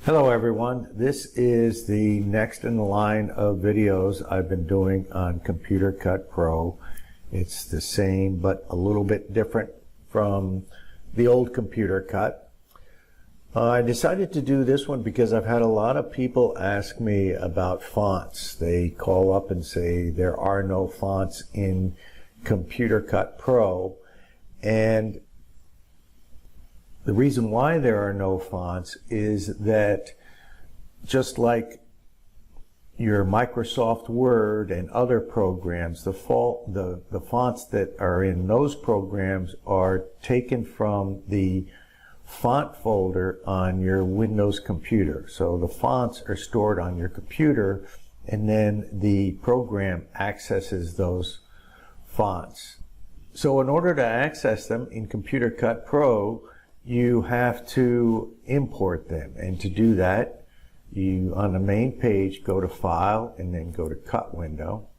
Hello everyone, this is the next in the line of videos I've been doing on Computer Cut Pro. It's the same but a little bit different from the old Computer Cut. I decided to do this one because I've had a lot of people ask me about fonts. They call up and say there are no fonts in Computer Cut Pro, and the reason why there are no fonts is that just like your Microsoft Word and other programs, the fonts that are in those programs are taken from the font folder on your Windows computer. So the fonts are stored on your computer, and then the program accesses those fonts. So in order to access them in Computer Cut Pro, you have to import them, and to do that, you on the main page go to File and then go to Cut Window,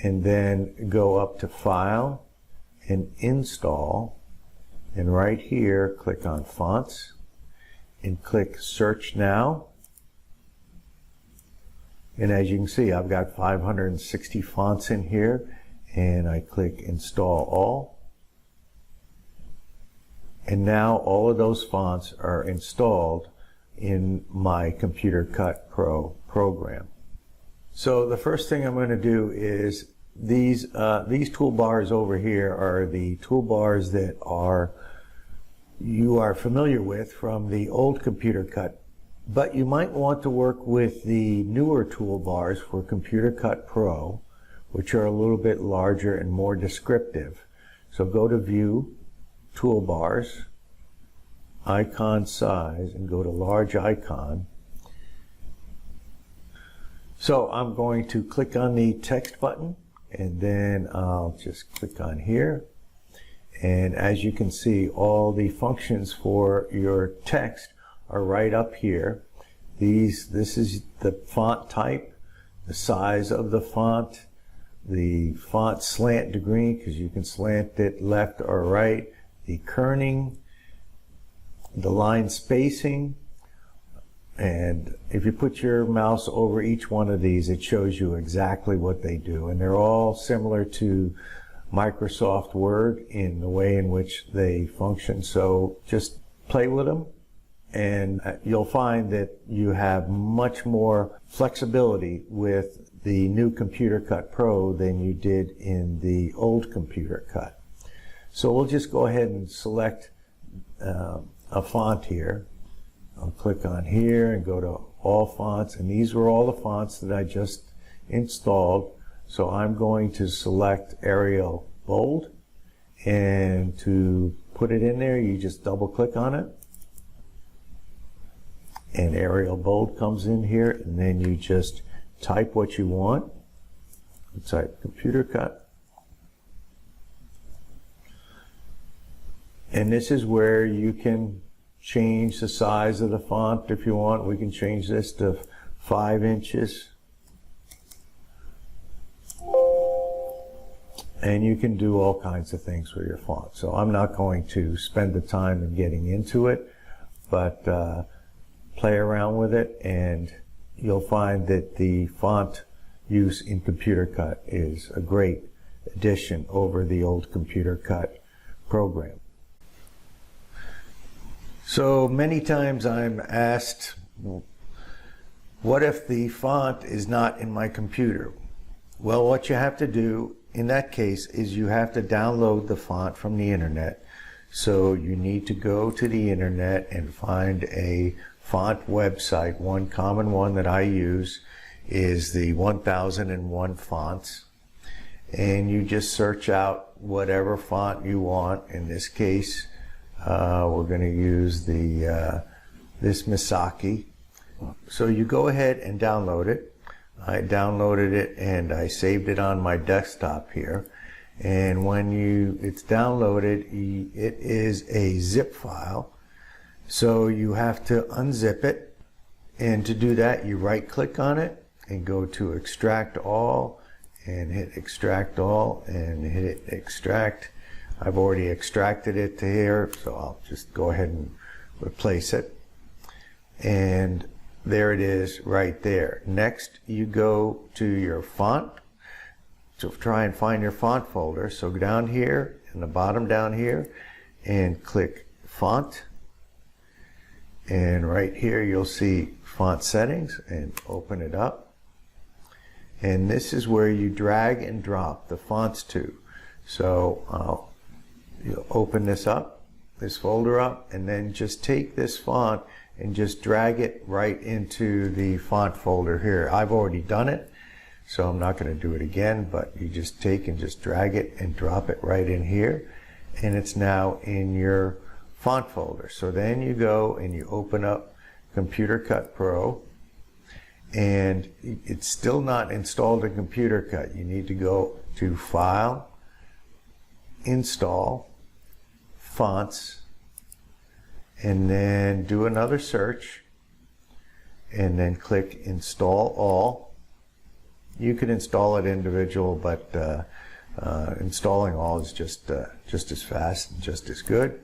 and then go up to File and Install, and right here click on Fonts and click Search Now. And as you can see, I've got 560 fonts in here, and I click Install All. And now all of those fonts are installed in my Computer Cut Pro program. So the first thing I'm going to do is these toolbars over here are the toolbars that you are familiar with from the old Computer Cut. But you might want to work with the newer toolbars for Computer Cut Pro, which are a little bit larger and more descriptive. So go to View, Toolbars, Icon Size, and go to Large Icon. So I'm going to click on the text button, and then I'll just click on here. And as you can see, all the functions for your text are right up here. This is the font type, the size of the font, the font slant degree, because you can slant it left or right, the kerning, the line spacing, and if you put your mouse over each one of these, it shows you exactly what they do. And they're all similar to Microsoft Word in the way in which they function. So just play with them, and you'll find that you have much more flexibility with the new Computer Cut Pro than you did in the old Computer Cut. So we'll just go ahead and select a font here. I'll click on here and go to All Fonts, and these were all the fonts that I just installed. So I'm going to select Arial Bold, and to put it in there, you just double click on it, and Arial Bold comes in here, and then you just type what you want. Type Computer Cut. And this is where you can change the size of the font if you want. We can change this to 5 inches. And you can do all kinds of things with your font. So I'm not going to spend the time in getting into it, but play around with it, and you'll find that the font use in Computer Cut is a great addition over the old Computer Cut program. So many times I'm asked, what if the font is not in my computer? Well, what you have to do in that case is you have to download the font from the internet. So you need to go to the internet and find a font website. One common one that I use is the 1001 Fonts. And you just search out whatever font you want. In this case, we're going to use this Misaki. So you go ahead and download it. I downloaded it and I saved it on my desktop here. And when it's downloaded, it is a zip file. So you have to unzip it. And to do that, you right click on it and go to Extract All, and hit Extract All, and hit Extract. I've already extracted it to here, so I'll just go ahead and replace it. And there it is right there. Next, you go to your font to try and find your font folder. So go down here in the bottom down here and click font. And right here you'll see font settings, and open it up. And this is where you drag and drop the fonts to. So you'll open this up, this folder up, and then just take this font and just drag it right into the font folder here. I've already done it, so I'm not going to do it again, but you just take and just drag it and drop it right in here, and it's now in your font folder. So then you go and you open up Computer Cut Pro, and it's still not installed in Computer Cut. You need to go to File, Install, Fonts, and then do another search, and then click Install All. You can install it individual, but installing all is just as fast and just as good.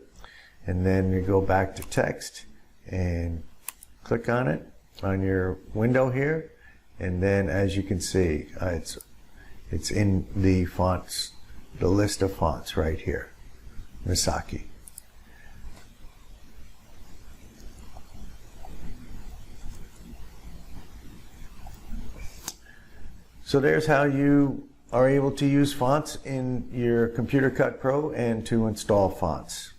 And then you go back to Text and click on it on your window here, and then as you can see, it's in the fonts, the list of fonts right here, Misaki. So there's how you are able to use fonts in your Computer Cut Pro and to install fonts.